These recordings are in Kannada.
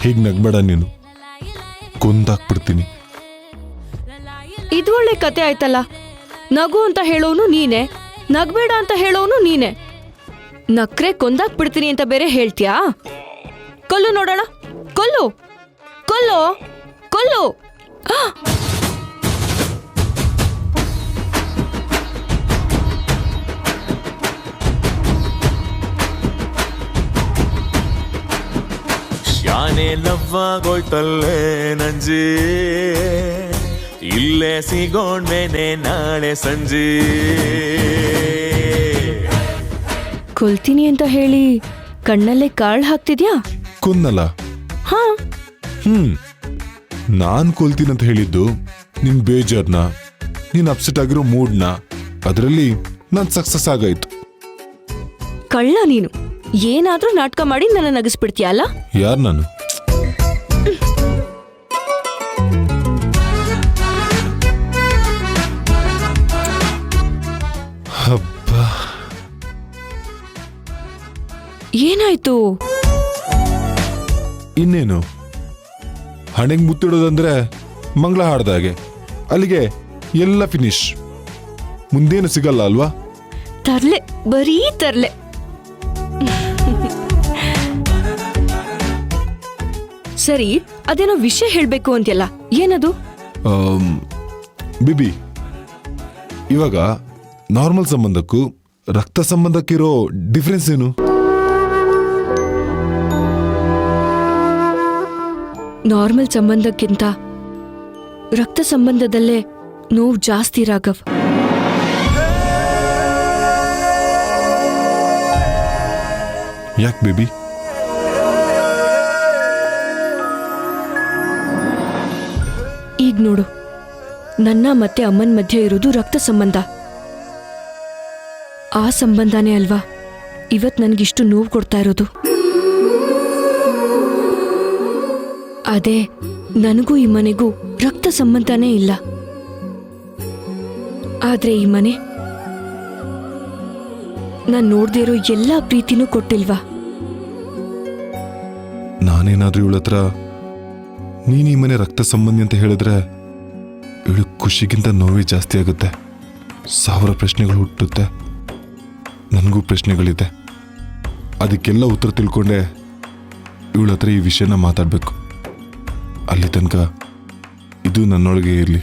ಹೀಗ್ ನಗ್ಬೇಡ ನೀನು, ಕೊಂದಾಕ್ಬಿಡ್ತೀನಿ. ಇದು ಒಳ್ಳೆ ಕತೆ ಆಯ್ತಲ್ಲ. ನಗು ಅಂತ ಹೇಳೋನು ನೀನೆ, ನಗ್ಬೇಡ ಅಂತ ಹೇಳೋನು ನೀನೆ. ನಕ್ರೆ ಕೊಂದಾಕ್ಬಿಡ್ತೀನಿ ಅಂತ ಬೇರೆ ಹೇಳ್ತೀಯಾ? ಕೊಲ್ಲು ನೋಡೋಣ, ಕೊಲ್ಲು ಕೊಲ್ಲು ಕೊಲ್ಲು. ಶಾನೆ ಲವ್ವಾಗೋಯ್ತಲ್ಲೇ ನಂಜಿ, ಇಲ್ಲೇ ಸಿಗೋಣ್ಮೇನೆ ನಾಳೆ ಸಂಜೆ. ಕೊಲ್ತೀನಿ ಅಂತ ಹೇಳಿ ಕಣ್ಣಲ್ಲೇ ಕಾಳ್ ಹಾಕ್ತಿದ್ಯಾ? ಕೊಂದಲ್ಲ. ಹಾ, ನಾನ್ ಕೊಲ್ತೀನಂತ ಹೇಳಿದ್ದು ನಿನ್ ಬೇಜಾರ್ನ, ನೀನ್ ಅಪ್ಸೆಟ್ ಆಗಿರೋ ಮೂಡ್ನ. ಅದರಲ್ಲಿ ನಾನ್ ಸಕ್ಸಸ್ ಆಗಾಯ್ತು. ಕಳ್ಳ ನೀನು. ಏನಾದ್ರೂ ನಾಟಕ ಮಾಡಿ ನನ್ನ ನಗಿಸ್ಬಿಡ್ತೀಯ ಅಲ್ಲ? ಯಾರ್ ನಾನು? ಹಬ್ಬ, ಏನಾಯ್ತು? ಇನ್ನೇನು, ಹಣೆಗೆ ಮುತ್ತಿಡೋದಂದ್ರೆ ಮಂಗಳ ಹಾಡ್ದಾಗೆ. ಅಲ್ಲಿಗೆ ಎಲ್ಲ ಫಿನಿಶ್. ಮುಂದೇನು ಸಿಗಲ್ಲ ಅಲ್ವಾ? ತರ್ಲೆ, ಬರೀ ತರ್ಲೆ. ಸರಿ, ಅದೇನೋ ವಿಷಯ ಹೇಳ್ಬೇಕು ಅಂತೆಲ್ಲ, ಏನದು? ಬಿಬಿ, ಇವಾಗ ನಾರ್ಮಲ್ ಸಂಬಂಧಕ್ಕೂ ರಕ್ತ ಸಂಬಂಧಕ್ಕಿರೋ ಡಿಫ್ರೆನ್ಸ್ ಏನು? ನಾರ್ಮಲ್ ಸಂಬಂಧಕ್ಕಿಂತ ರಕ್ತ ಸಂಬಂಧದಲ್ಲೇ ನೋವು ಜಾಸ್ತಿ, ರಾಘವ್. ಯಾಕೆ ಬೇಬಿ? ಈಗ ನೋಡು, ನನ್ನ ಮತ್ತೆ ಅಮ್ಮನ ಮಧ್ಯೆ ಇರೋದು ರಕ್ತ ಸಂಬಂಧ. ಆ ಸಂಬಂಧನೇ ಅಲ್ವಾ ಇವತ್ ನನ್ಗಿಷ್ಟು ನೋವು ಕೊಡ್ತಾ ಇರೋದು. ಅದೇ ನನಗೂ ಈ ಮನೆಗೂ ರಕ್ತ ಸಂಬಂಧನೇ ಇಲ್ಲ. ಆದ್ರೆ ಈ ಮನೆ ನಾನ್ ನೋಡ್ದೇ ಇರೋ ಎಲ್ಲಾ ಪ್ರೀತಿನೂ ಕೊಟ್ಟಿಲ್ವಾ? ನಾನೇನಾದ್ರೂ ಇವಳ ಹತ್ರ ನೀನ್ ಈ ಮನೆ ರಕ್ತ ಸಂಬಂಧಿ ಅಂತ ಹೇಳಿದ್ರೆ ಇವಳು ಖುಷಿಗಿಂತ ನೋವೇ ಜಾಸ್ತಿ ಆಗುತ್ತೆ. 1000 ಪ್ರಶ್ನೆಗಳು ಹುಟ್ಟುತ್ತೆ. ನನಗೂ ಪ್ರಶ್ನೆಗಳಿದೆ. ಅದಕ್ಕೆಲ್ಲ ಉತ್ತರ ತಿಳ್ಕೊಂಡೆ ಇವಳ ಹತ್ರ ಈ ವಿಷಯನ ಮಾತಾಡ್ಬೇಕು. ಅಲ್ಲಿ ತನಕ ಇದು ನನ್ನೊಳಗೆ ಇರಲಿ.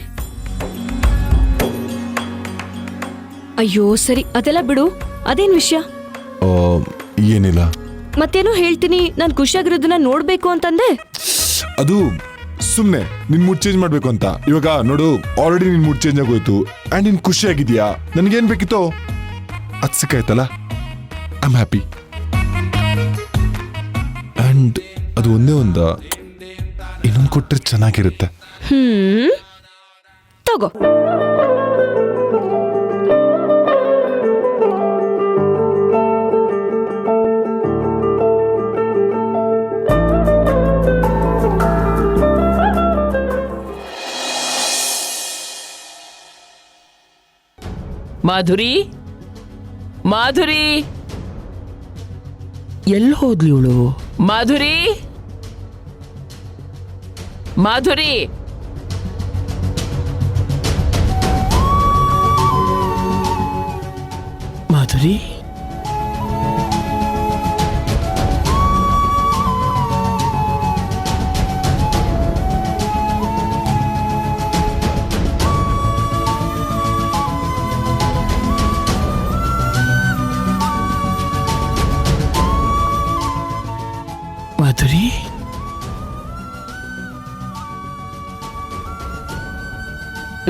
ಅಯ್ಯೋ ಸರಿ, ಅದೆಲ್ಲ ಬಿಡು. ಅದೇನ್ ವಿಷಯ? ಏನಿಲ್ಲ. ಮತ್ತೇನೋ ಹೇಳ್ತೀನಿ, ನಾನ್ ಖುಷಿಯಾಗಿರೋದನ್ನ ನೋಡ್ಬೇಕು ಅಂತಂದೆ. ಅದು ಸುಮ್ನೆ ನಿನ್ ಮೂಡ್ ಚೇಂಜ್ ಮಾಡ್ಬೇಕು ಅಂತ. ಇವಾಗ ನೋಡು, ಆಲ್ರೆಡಿ ನಿನ್ ಮೂಡ್ ಚೇಂಜ್ ಆಗೋಯ್ತು ಅಂಡ್ ನೀನ್ ಖುಷಿಯಾಗಿದ್ಯಾ. ನನ್ಗೇನ್ ಬೇಕಿತ್ತೋ ಅದ್ ಸಿಕ್ಕಾಯ್ತಲ್ಲ. I am happy. ಅಂಡ್ ಅದು ಒಂದೇ ಇನ್ನೊಂದು ಕೊಟ್ಟರೆ ಚೆನ್ನಾಗಿರುತ್ತೆ. ತಗೋ. ಮಾಧುರಿ, ಮಾಧುರಿ, ಎಲ್ಲಿ ಹೋದ್ಲಿ ಇವಳು? ಮಾಧುರಿ, ಮಾಧುರಿ, ಮಾಧುರಿ, ಮಾಧುರಿ,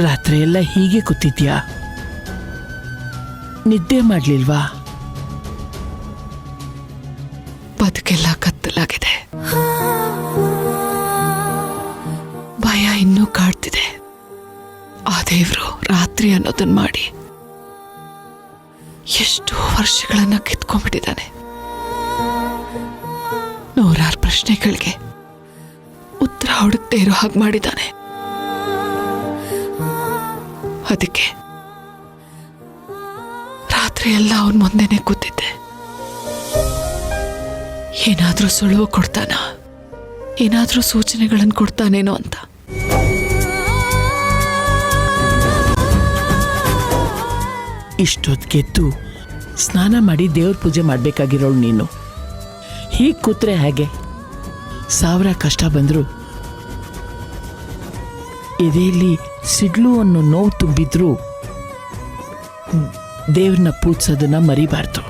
ರಾತ್ರಿ ಎಲ್ಲ ಹೀಗೆ ಕೂತಿದ್ಯಾ? ನಿದ್ದೆ ಮಾಡ್ಲಿಲ್ವಾ? ಬದುಕೆಲ್ಲ ಕತ್ತಲಾಗಿದೆ. ಭಯ ಇನ್ನೂ ಕಾಡ್ತಿದೆ. ಆ ದೇವ್ರು ರಾತ್ರಿ ಅನ್ನೋದನ್ನ ಮಾಡಿ ಎಷ್ಟೋ ವರ್ಷಗಳನ್ನ ಕಿತ್ಕೊಂಡ್ಬಿಟ್ಟಿದ್ದಾನೆ. ನೂರಾರು ಪ್ರಶ್ನೆಗಳಿಗೆ ಉತ್ತರ ಹುಡುಕ್ತಾ ಇರೋ ಹಾಗೆ ಮಾಡಿದ್ದಾನೆ. ಅದಕ್ಕೆ ರಾತ್ರಿ ಎಲ್ಲ ಅವನ ಮುಂದೆನೆ ಕೂತಿದ್ದೆ. ಏನಾದ್ರೂ ಸುಳುವು ಕೊಡ್ತಾನ, ಏನಾದ್ರೂ ಸೂಚನೆಗಳನ್ನು ಕೊಡ್ತಾನೇನೋ ಅಂತ. ಇಷ್ಟೊತ್ತಿಗೆದ್ದು ಸ್ನಾನ ಮಾಡಿ ದೇವ್ರ ಪೂಜೆ ಮಾಡಬೇಕಾಗಿರೋಳು ನೀನು. ಹೀಗೆ ಕೂತ್ರೆ ಹೇಗೆ? 1000 ಕಷ್ಟ ಬಂದ್ರು ಎದೆಯಲ್ಲಿ ಸಿಡ್ಲು ಅನ್ನೋ ನೋವು ತುಂಬಿದ್ರು ದೇವ್ರನ್ನ ಪೂಜಿಸೋದನ್ನ ಮರಿಬಾರ್ದು.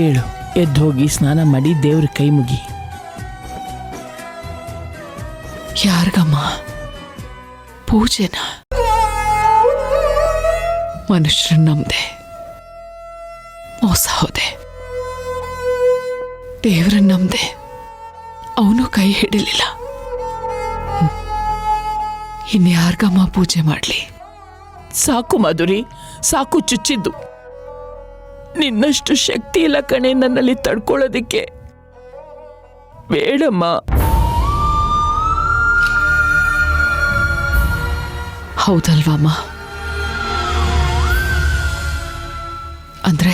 ಏಳು, ಎದ್ದು ಹೋಗಿ ಸ್ನಾನ ಮಾಡಿ ದೇವ್ರ ಕೈ ಮುಗಿ. ಯಾರಿಗಮ್ಮ ಪೂಜೆನ? ಮನುಷ್ಯರನ್ನ ನಂಬ್ದೆ ಮೋಸ ಹೋದೆ. ದೇವ್ರನ್ನ ನಂಬ್ದೆ, ಅವನು ಕೈ ಹಿಡಿಲಿಲ್ಲ. ಇನ್ಯಾರ್ಗಮ್ಮ ಪೂಜೆ ಮಾಡ್ಲಿ? ಸಾಕು ಮಾಧುರಿ, ಸಾಕು ಚುಚ್ಚಿದ್ದು. ನಿನ್ನಷ್ಟು ಶಕ್ತಿ ಇಲ್ಲ ಕಣೆ ನನ್ನಲ್ಲಿ ತಡ್ಕೊಳ್ಳೋದಿಕ್ಕೆ. ಬೇಡಮ್ಮ. ಹೌದಲ್ವಮ್ಮ? ಅಂದ್ರೆ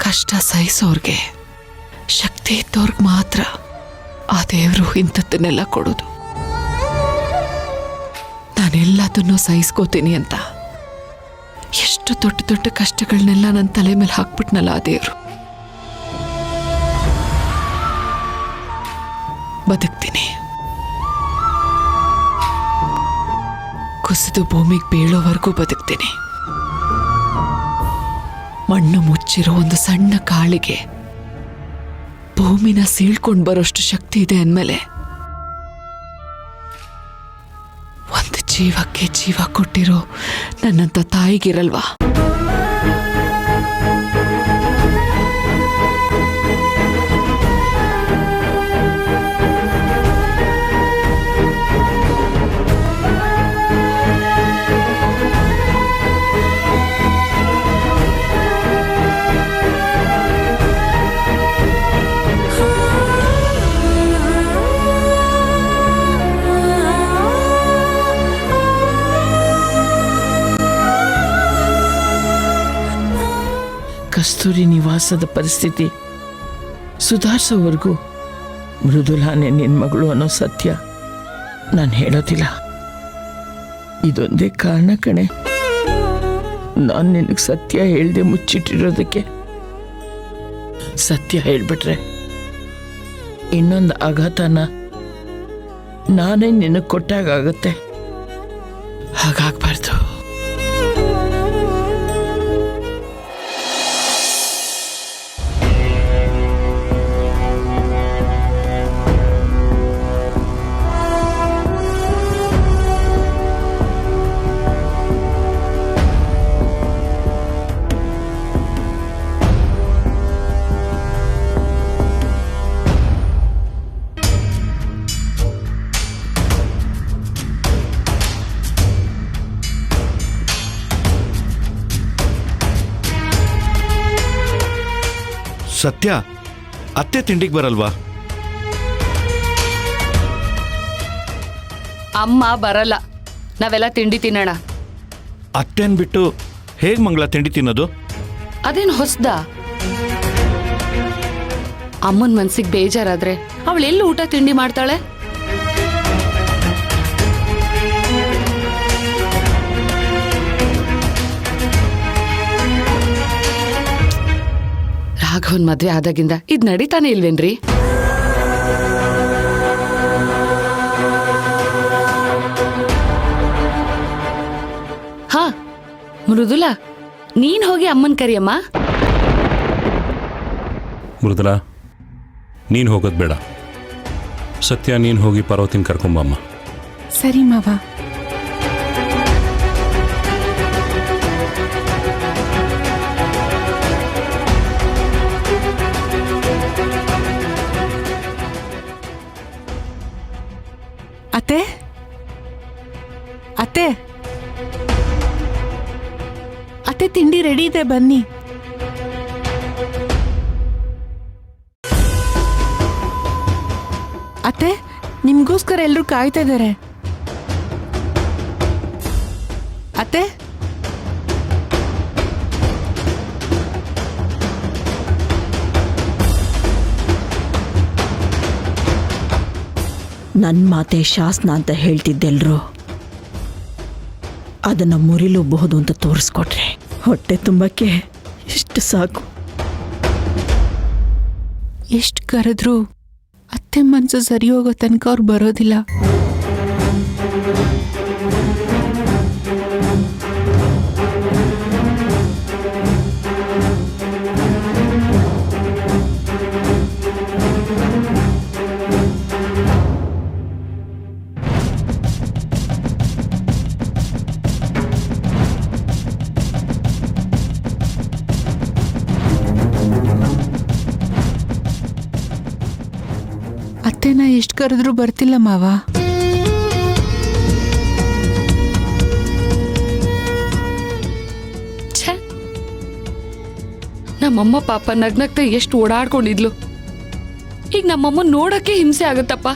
ಕಷ್ಟ ಸಹಿಸೋರ್ಗೆ, ಶಕ್ತಿ ಇದ್ದವ್ರಿಗೆ ಮಾತ್ರ ಆ ದೇವರು ಇಂಥದ್ದನ್ನೆಲ್ಲ ಕೊಡೋದು. ನಾನೆಲ್ಲದನ್ನೂ ಸಹಿಸ್ಕೋತೀನಿ ಅಂತ ಎಷ್ಟು ದೊಡ್ಡ ದೊಡ್ಡ ಕಷ್ಟಗಳನ್ನೆಲ್ಲ ನನ್ನ ತಲೆ ಮೇಲೆ ಹಾಕ್ಬಿಟ್ನಲ್ಲ ಆ ದೇವರು. ಬದುಕ್ತೀನಿ. ಕುಸಿದು ಭೂಮಿಗೆ ಬೀಳೋವರೆಗೂ ಬದುಕ್ತೀನಿ. ಮಣ್ಣು ಮುಚ್ಚಿರೋ ಒಂದು ಸಣ್ಣ ಕಾಳಿಗೆ ಭೂಮಿನ ಸೀಳ್ಕೊಂಡು ಬರೋಷ್ಟು ಶಕ್ತಿ ಇದೆ ಅಂದಮೇಲೆ ಒಂದು ಜೀವಕ್ಕೆ ಜೀವ ಕೊಟ್ಟಿರೋ ನನ್ನಂತ ತಾಯಿಗಿರಲ್ವಾ? ಕಸ್ತೂರಿ ನಿವಾಸದ ಪರಿಸ್ಥಿತಿ ಸುಧಾರಿಸೋವರೆಗೂ ಮೃದುಲಾನೆ ನಿನ್ನ ಮಗಳು ಅನ್ನೋ ಸತ್ಯ ನಾನು ಹೇಳೋದಿಲ್ಲ. ಇದೊಂದೇ ಕಾರಣ ಕಣೆ ನಾನು ನಿನಗೆ ಸತ್ಯ ಹೇಳ್ದೆ ಮುಚ್ಚಿಟ್ಟಿರೋದಕ್ಕೆ. ಸತ್ಯ ಹೇಳ್ಬಿಟ್ರೆ ಇನ್ನೊಂದು ಆಘಾತನ ನಾನೇ ನಿನಗೆ ಕೊಟ್ಟಾಗತ್ತೆ. ಹಾಗಾಗಬಾರ್ದು. ಸತ್ಯ, ಅತ್ತೆ ತಿಂಡಿಗೆ ಬರಲ್ವಾ? ಅಮ್ಮ ಬರಲ್ಲ, ನಾವೆಲ್ಲ ತಿಂಡಿ ತಿನ್ನೋಣ. ಅತ್ತೆನ್ ಬಿಟ್ಟು ಹೇಗೆ ಮಂಗಳ ತಿಂಡಿ ತಿನ್ನೋದು? ಅದೇನು ಹೊಸ್ದ? ಅಮ್ಮನ ಮನ್ಸಿಗೆ ಬೇಜಾರಾದ್ರೆ ಅವಳೆಲ್ಲಿ ಊಟ ತಿಂಡಿ ಮಾಡ್ತಾಳೆ? ರಾಘವನ್ ಮದ್ವೆ ಆದಾಗಿಂದ ಇದ್ ನಡೀತಾನೆ ಇಲ್ವೇನ್ರಿ? ಹಾ ಮೃದುಲಾ, ನೀನ್ ಹೋಗಿ ಅಮ್ಮನ್ ಕರಿಯಮ್ಮ. ಮೃದುಲಾ, ನೀನು ಹೋಗೋದು ಬೇಡ. ಸತ್ಯ, ನೀನು ಹೋಗಿ ಪಾರ್ವತಿನ ಕರ್ಕೊಂಬಮ್ಮ. ಸರಿ ಮಾವ. ಅತ್ತೆ ಅತ್ತೆ ಅತ್ತೆ ತಿಂಡಿ ರೆಡಿ ಇದೆ, ಬನ್ನಿ. ಅತ್ತೆ ನಿಮ್ಗೋಸ್ಕರ ಎಲ್ಲರೂ ಕಾಯ್ತಾ ಇದ್ದಾರೆ. ಅತ್ತೆ ನನ್ನ ಮಾತೆ ಶಾಸನ ಅಂತ ಹೇಳ್ತಿದ್ದೆಲ್ರು ಅದನ್ನ ಮುರಿಲೂಬಹುದು ಅಂತ ತೋರಿಸ್ಕೊಟ್ರೆ ಹೊಟ್ಟೆ ತುಂಬಕ್ಕೆ ಎಷ್ಟು ಸಾಕು. ಎಷ್ಟು ಕರೆದ್ರು ಅತ್ತೆ ಮನಸ್ಸು ಸರಿ ಹೋಗೋ ತನಕ ಅವ್ರು ಬರೋದಿಲ್ಲ. ಅತ್ತೆನ ಎಷ್ಟು ಕರೆದ್ರೂ ಬರ್ತಿಲ್ಲ ಮಾವ. ಛೇ, ನಮ್ಮಮ್ಮ ಪಾಪ ನಗ್ನಗ್ತಾ ಎಷ್ಟು ಓಡಾಡ್ಕೊಂಡಿದ್ಲು. ಈಗ ನಮ್ಮಮ್ಮ ನೋಡಕ್ಕೆ ಹಿಂಸೆ ಆಗುತ್ತಪ್ಪ.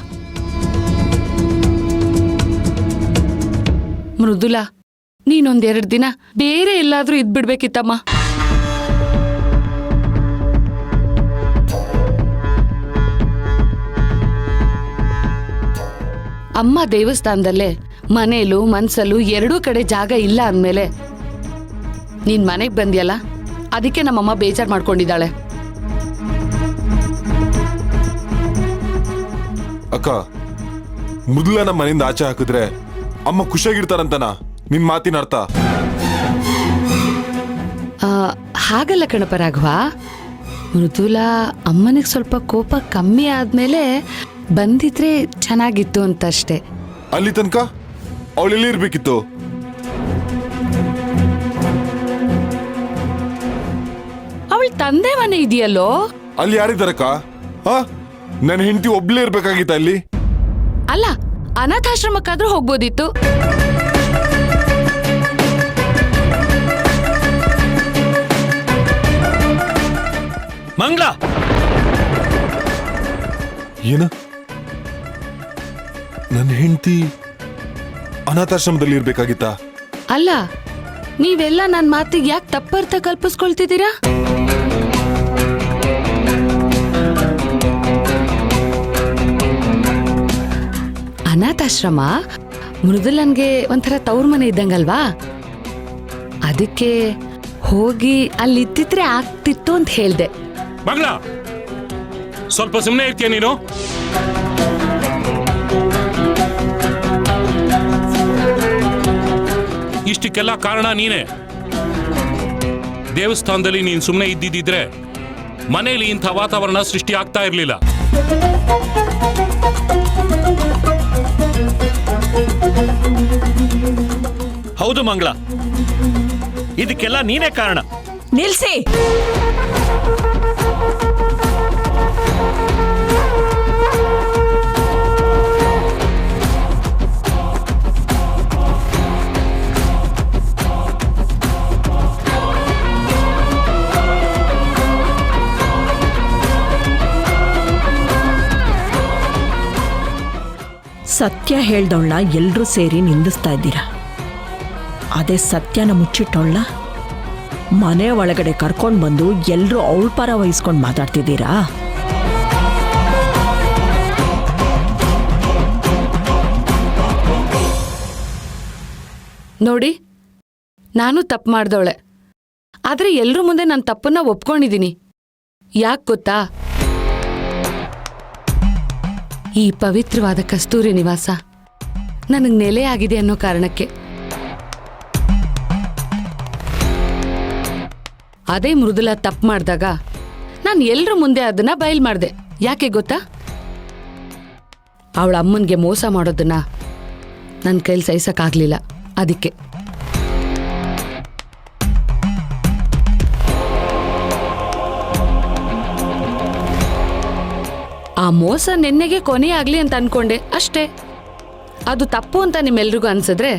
ಮೃದುಲಾ, ನೀನೊಂದೆರಡು ದಿನ ಬೇರೆ ಎಲ್ಲಾದ್ರೂ ಇದ್ಬಿಡ್ಬೇಕಿತ್ತಮ್ಮ. ಅಮ್ಮ ದೇವಸ್ಥಾನದಲ್ಲೇ ಮನೇಲೂ ಮನ್ಸಲ್ಲೂ ಎರಡೂ ಕಡೆ ಜಾಗ ಇಲ್ಲ ಅಂದಮೇಲೆ ನೀನ್ ಮನೆಗೆ ಬಂದ್ಯಲ್ಲ, ಅದಕ್ಕೆ ನಮ್ಮಮ್ಮ ಬೇಜಾರು ಮಾಡ್ಕೊಂಡಿದ್ದಾಳೆ. ಅಕ್ಕ, ಮೊದಲನ ಮನೆಯಿಂದ ಆಚೆ ಹಾಕಿದ್ರೆ ಅಮ್ಮ ಖುಷಿಯಾಗಿರ್ತಾರಂತನ ನಿನ್ ಮಾತಿನ ಅರ್ಥ? ಹಾಗಲ್ಲ ಕಣಪ ರಾಘವ. ಮೃದುಲಾ ಅಮ್ಮನಿಗೆ ಸ್ವಲ್ಪ ಕೋಪ ಕಮ್ಮಿ ಆದ್ಮೇಲೆ ಬಂದಿದ್ರೆ ಚೆನ್ನಾಗಿತ್ತು ಅಂತ ಅಷ್ಟೇ. ಅಲ್ಲಿ ತನಕ ಅವಳೆಲ್ಲಿ ಇರ್ಬೇಕಿತ್ತು? ಅವಳ ತಂದೆ ಮನೆ ಇದೆಯಲ್ಲೋ, ಅಲ್ಲಿ ಯಾರಿದ್ದಾರಕ್ಕ? ನನ್ನ ಹೆಂಡತಿ ಒಬ್ಳೇ ಇರ್ಬೇಕಾಗಿತ್ತ ಅಲ್ಲಿ? ಅಲ್ಲ ಅನಾಥಾಶ್ರಮಕ್ಕಾದ್ರೂ ಹೋಗ್ಬೋದಿತ್ತು. ಮಂಗಳ, ಏನ ನನ್ನ ಹೆಂಡತಿ ಅನಾಥಾಶ್ರಮದಲ್ಲಿ ಇರ್ಬೇಕಾಗಿತ್ತ? ಅಲ್ಲ, ನೀವೆಲ್ಲ ನನ್ನ ಮಾತಿಗೆ ಯಾಕೆ ತಪ್ಪರ್ಥ ಕಲ್ಪಿಸ್ಕೊಳ್ತಿದ್ದೀರಾ? ಅನಾಥಾಶ್ರಮ ಮೃದುಲನ್ಗೆ ಒಂಥರ ತವ್ರ ಮನೆ ಇದ್ದಂಗಲ್ವಾ, ಅದಕ್ಕೆ ಹೋಗಿ ಅಲ್ಲಿದ್ದಿದ್ರೆ ಆಗ್ತಿತ್ತು ಅಂತ ಹೇಳ್ದೆ. ಮಂಗಳ, ಸ್ವಲ್ಪ ಸುಮ್ಮನೆ ಇರ್ತೀಯ ನೀನು? ಇಷ್ಟಕ್ಕೆಲ್ಲ ಕಾರಣ ನೀನೇ. ದೇವಸ್ಥಾನದಲ್ಲಿ ನೀನು ಸುಮ್ಮನೆ ಇದ್ದಿದ್ದಿದ್ರೆ ಮನೆಯಲ್ಲಿ ಇಂಥ ವಾತಾವರಣ ಸೃಷ್ಟಿ ಆಗ್ತಾ ಇರಲಿಲ್ಲ. ಹೌದು ಮಂಗಳ, ಇದಕ್ಕೆಲ್ಲ ನೀನೇ ಕಾರಣ. ನಿಲ್ಸಿ. ಸತ್ಯ ಹೇಳ್ದವಳ ಎಲ್ಲರೂ ಸೇರಿ ನಿಂದಿಸ್ತಾ ಇದ್ದೀರಾ. ಅದೇ ಸತ್ಯನ ಮುಚ್ಚಿಟ್ಟವಳ ಮನೆ ಒಳಗಡೆ ಕರ್ಕೊಂಡು ಬಂದು ಎಲ್ಲರೂ ಅವಳ ಪರ ವಹಿಸ್ಕೊಂಡು ಮಾತಾಡ್ತಿದ್ದೀರಾ. ನೋಡಿ, ನಾನು ತಪ್ಪು ಮಾಡ್ದವಳೆ, ಆದ್ರೆ ಎಲ್ರ ಮುಂದೆ ನನ್ನ ತಪ್ಪನ್ನ ಒಪ್ಕೊಂಡಿದ್ದೀನಿ. ಯಾಕೆ ಗೊತ್ತಾ? ಈ ಪವಿತ್ರವಾದ ಕಸ್ತೂರಿ ನಿವಾಸ ನನಗೆ ನೆಲೆ ಆಗಿದೆ ಅನ್ನೋ ಕಾರಣಕ್ಕೆ. ಅದೇ ಮೃದುಲಾ ತಪ್ಪು ಮಾಡಿದಾಗ ನಾನು ಎಲ್ರ ಮುಂದೆ ಅದನ್ನ ಬಯಲು ಮಾಡಿದೆ. ಯಾಕೆ ಗೊತ್ತಾ? ಅವಳ ಅಮ್ಮನಿಗೆ ಮೋಸ ಮಾಡೋದನ್ನ ನನ್ನ ಕೈಲಿ ಸಹಿಸಕ್ಕಾಗ್ಲಿಲ್ಲ. ಅದಕ್ಕೆ ಆ ಮೋಸ ನೆನ್ನೆಗೆ ಕೊನೆ ಆಗ್ಲಿ ಅಂತ ಅನ್ಕೊಂಡೆ ಅಷ್ಟೇ. ಅದು ತಪ್ಪು ಅಂತ ನಿಮ್ಮೆಲ್ರಿಗೂ ಅನ್ಸಿದ್ರೆ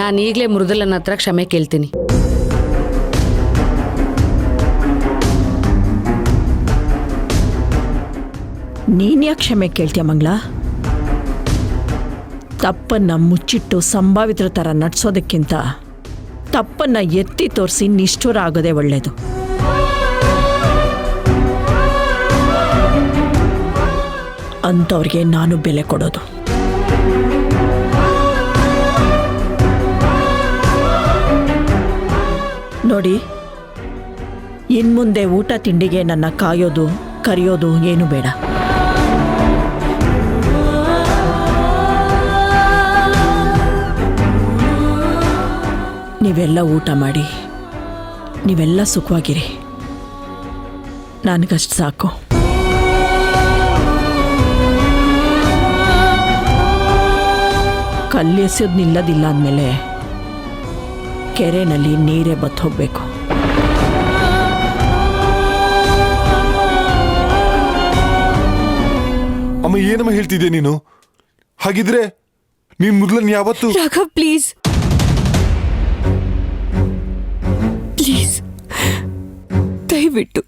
ನಾನು ಈಗಲೇ ಮೃದುಲನ ಹತ್ರ ಕ್ಷಮೆ ಕೇಳ್ತೀನಿ. ನೀನ್ಯಾಕೆ ಕ್ಷಮೆ ಕೇಳ್ತೀಯ ಮಂಗಳ? ತಪ್ಪನ್ನ ಮುಚ್ಚಿಟ್ಟು ಸಂಭಾವಿತರ ಥರ ನಡ್ಸೋದಕ್ಕಿಂತ ತಪ್ಪನ್ನ ಎತ್ತಿ ತೋರಿಸಿ ನಿಷ್ಠುರ ಆಗೋದೇ ಒಳ್ಳೆಯದು. ಅಂಥವ್ರಿಗೆ ನಾನು ಬೆಲೆ ಕೊಡೋದು. ನೋಡಿ, ಇನ್ಮುಂದೆ ಊಟ ತಿಂಡಿಗೆ ನನ್ನ ಕಾಯೋದು ಕರೆಯೋದು ಏನು ಬೇಡ. ನೀವೆಲ್ಲ ಊಟ ಮಾಡಿ ನೀವೆಲ್ಲ ಸುಖವಾಗಿರಿ, ನನಗಷ್ಟು ಸಾಕು. ಕಲ್ಲೆಸೋದು ನಿಲ್ಲದಿಲ್ಲ ಅಂದಮೇಲೆ ಕೆರೆನಲ್ಲಿ ನೀರೇ ಬತ್ತು ಹೋಗಬೇಕು. ಅಮ್ಮ, ಏನಮ್ಮ ಹೇಳ್ತಿದ್ದೆ ನೀನು? ಹಾಗಿದ್ರೆ ನೀನ್ ಮೊದಲನ್ನ ಯಾವತ್ತು... ರಾಘವ್ ಪ್ಲೀಸ್ ಪ್ಲೀಸ್, ದಯವಿಟ್ಟು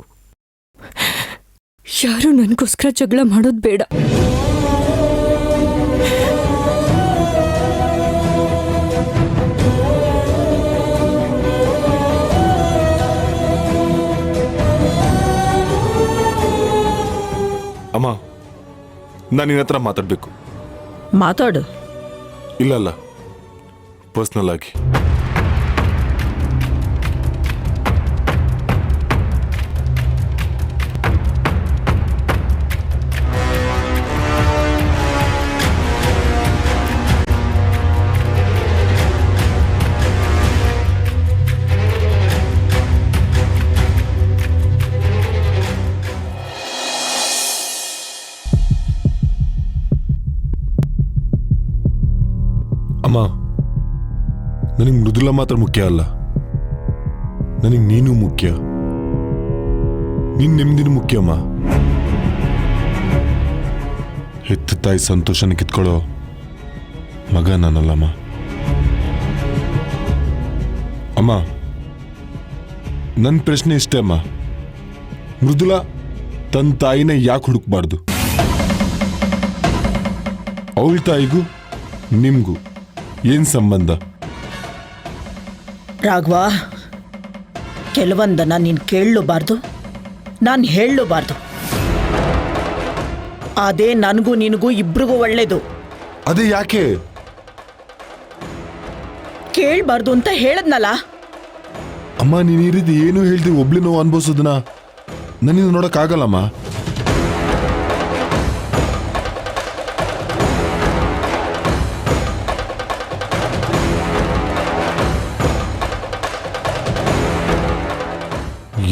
ಯಾರು ನನಗೋಸ್ಕರ ಜಗಳ ಮಾಡೋದು ಬೇಡ. ಅಮ್ಮ, ನಾನು ನಿನ್ನ ಹತ್ರ ಮಾತಾಡ್ಬೇಕು. ಮಾತಾಡು. ಇಲ್ಲ, ಪರ್ಸ್ನಲ್ ಆಗಿ. ಅಮ್ಮ, ನನಗೆ ಮೃದುಲ ಮಾತ್ರ ಮುಖ್ಯ ಅಲ್ಲ, ನನಗೆ ನೀನು ಮುಖ್ಯ. ನಿನ್ ನೆಮ್ಮದಿನೂ ಮುಖ್ಯ ಅಮ್ಮ. ಹೆತ್ತ ತಾಯಿ ಸಂತೋಷನ ಕಿತ್ಕೊಳ್ಳೋ ಮಗ ನಾನಲ್ಲಮ್ಮ. ಅಮ್ಮ, ನನ್ನ ಪ್ರಶ್ನೆ ಇಷ್ಟೇ ಅಮ್ಮ, ಮೃದುಲ ತನ್ನ ತಾಯಿನ ಯಾಕೆ ಹುಡುಕ್ಬಾರ್ದು? ಅವಳ ತಾಯಿಗೂ ನಿಮ್ಗೂ ಏನ್ ಸಂಬಂಧ? ರಾಘವ, ಕೆಲವೊಂದನ್ನ ನೀನು ಕೇಳಲೂಬಾರ್ದು, ನಾನು ಹೇಳಲೂಬಾರ್ದು. ಅದೇ ನನಗೂ ನಿನಗೂ ಇಬ್ರಿಗೂ ಒಳ್ಳೇದು. ಅದೇ ಯಾಕೆ? ಕೇಳಬಾರ್ದು ಅಂತ ಹೇಳದ್ನಲ್ಲ. ಅಮ್ಮ, ನೀನು ಈ ರೀತಿ ಏನು ಹೇಳ್ತಿ ಒಬ್ಳಿ ನೋವು ಅನ್ಭವಿಸೋದನ್ನ ನನ್ನಿಂದ ನೋಡಕ್ಕಾಗಲ್ಲಮ್ಮ.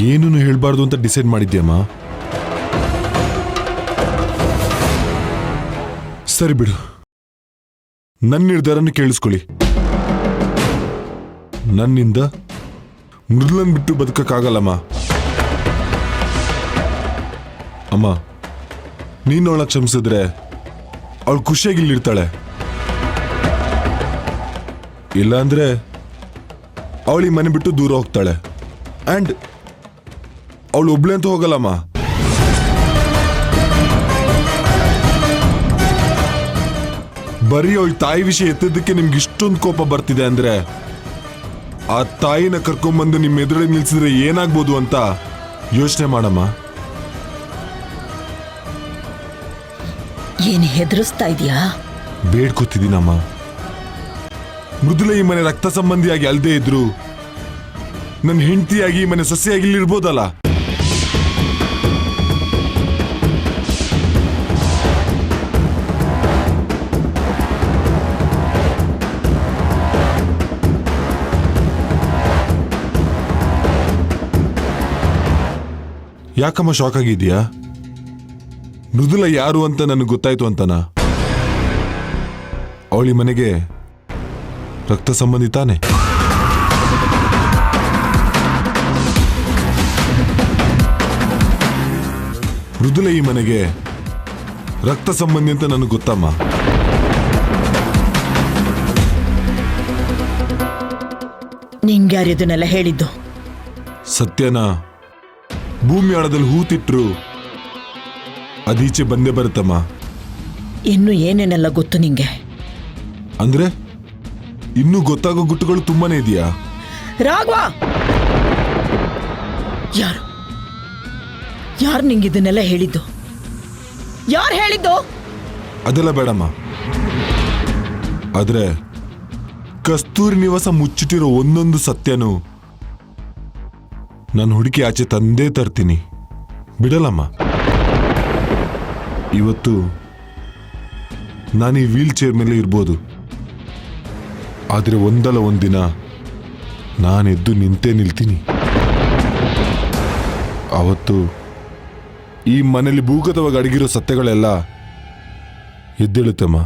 ಏನೂ ಹೇಳ್ಬಾರ್ದು ಅಂತ ಡಿಸೈಡ್ ಮಾಡಿದ್ಯಮ್ಮ. ಸರಿ ಬಿಡು, ನನ್ನ ನಿರ್ಧಾರನ ಕೇಳಿಸ್ಕೊಳ್ಳಿ. ನನ್ನಿಂದ ಮೃದುಲನ್ ಬಿಟ್ಟು ಬದುಕಕ್ಕಾಗಲ್ಲಮ್ಮ. ಅಮ್ಮ, ನೀನು ಅವಳ ಕ್ಷಮಿಸಿದ್ರೆ ಅವಳು ಖುಷಿಯಾಗಿ ಇಲ್ಲಿರ್ತಾಳೆ. ಇಲ್ಲಾಂದ್ರೆ ಅವಳಿ ಮನೆ ಬಿಟ್ಟು ದೂರ ಹೋಗ್ತಾಳೆ. ಅಂಡ್ ಅವಳು ಒಬ್ಳೆ ಅಂತ ಹೋಗಲ್ಲಮ್ಮ. ಬರೀ ಅವಳ ತಾಯಿ ವಿಷಯ ಎತ್ತಿದ್ದಕ್ಕೆ ನಿಮ್ಗೆ ಇಷ್ಟೊಂದು ಕೋಪ ಬರ್ತಿದೆ ಅಂದ್ರೆ ಆ ತಾಯಿನ ಕರ್ಕೊಂಡ್ಬಂದು ನಿಮ್ಮ ಎದುರಿಗೆ ನಿಲ್ಸಿದ್ರೆ ಏನಾಗ್ಬೋದು ಅಂತ ಯೋಚನೆ ಮಾಡಮ್ಮ. ಏನು ಹೆದರಿಸ್ತಾ ಇದೀಯಾ? ಬೇಡ್ಕೊತಿದ್ದೀನಮ್ಮ. ಮೃದುಲ ಈ ಮನೆ ರಕ್ತ ಸಂಬಂಧಿಯಾಗಿ ಅಲ್ದೇ ಇದ್ರು ನನ್ನ ಹೆಂಡತಿಯಾಗಿ ಈ ಮನೆ ಸೊಸೆಯಾಗಿ ಇಲ್ಲಿರ್ಬೋದಲ್ಲ. ಯಾಕಮ್ಮ ಶಾಕ್ ಆಗಿದೆಯಾ? ಮೃದುಲ ಯಾರು ಅಂತ ನನಗೆ ಗೊತ್ತಾಯ್ತು ಅಂತನಾ? ಅವಳಿ ಮನೆಗೆ ರಕ್ತ ಸಂಬಂಧಿ ತಾನೆ? ಮೃದುಲ ಈ ಮನೆಗೆ ರಕ್ತ ಸಂಬಂಧಿ ಅಂತ ನನಗೆ ಗೊತ್ತಮ್ಮ. ನಿಂಗ್ಯಾರು ಇದನ್ನೆಲ್ಲ ಹೇಳಿದ್ದು? ಸತ್ಯನ ಭೂಮಿ ಆಳದಲ್ಲಿ ಹೂತಿಟ್ರು ಅದೀಚೆ ಬಂದೇ ಬರುತ್ತಮ್ಮ. ಇನ್ನು ಏನೇನೆಲ್ಲ ಗೊತ್ತು ನಿಂಗೆ? ಅಂದ್ರೆ ಇನ್ನೂ ಗೊತ್ತಾಗೋ ಗುಟ್ಟುಗಳು ತುಂಬಾನೇ ಇದೆಯಾ? ರಾಘವ, ಯಾರು ನಿಂಗೆ ಇದನ್ನೆಲ್ಲ ಹೇಳಿದ್ದು? ಯಾರು ಹೇಳಿದ್ದು? ಅದೆಲ್ಲ ಬೇಡಮ್ಮ. ಆದ್ರೆ ಕಸ್ತೂರಿ ನಿವಾಸ ಮುಚ್ಚಿಟ್ಟಿರೋ ಒಂದೊಂದು ಸತ್ಯನೂ ನಾನು ಹುಡುಕಿ ಆಚೆ ತಂದೇ ತರ್ತೀನಿ, ಬಿಡಲ್ಲಮ್ಮ. ಇವತ್ತು ನಾನು ಈ ವೀಲ್ ಚೇರ್ ಮೇಲೆ ಇರ್ಬೋದು, ಆದ್ರೆ ಒಂದಲ್ಲ ಒಂದಿನ ನಾನೆದ್ದು ನಿಂತೇ ನಿಲ್ತೀನಿ. ಅವತ್ತು ಈ ಮನೇಲಿ ಭೂಗತವಾಗಿ ಅಡಗಿರೋ ಸತ್ಯಗಳೆಲ್ಲ ಎದ್ದೇಳುತ್ತಮ್ಮ.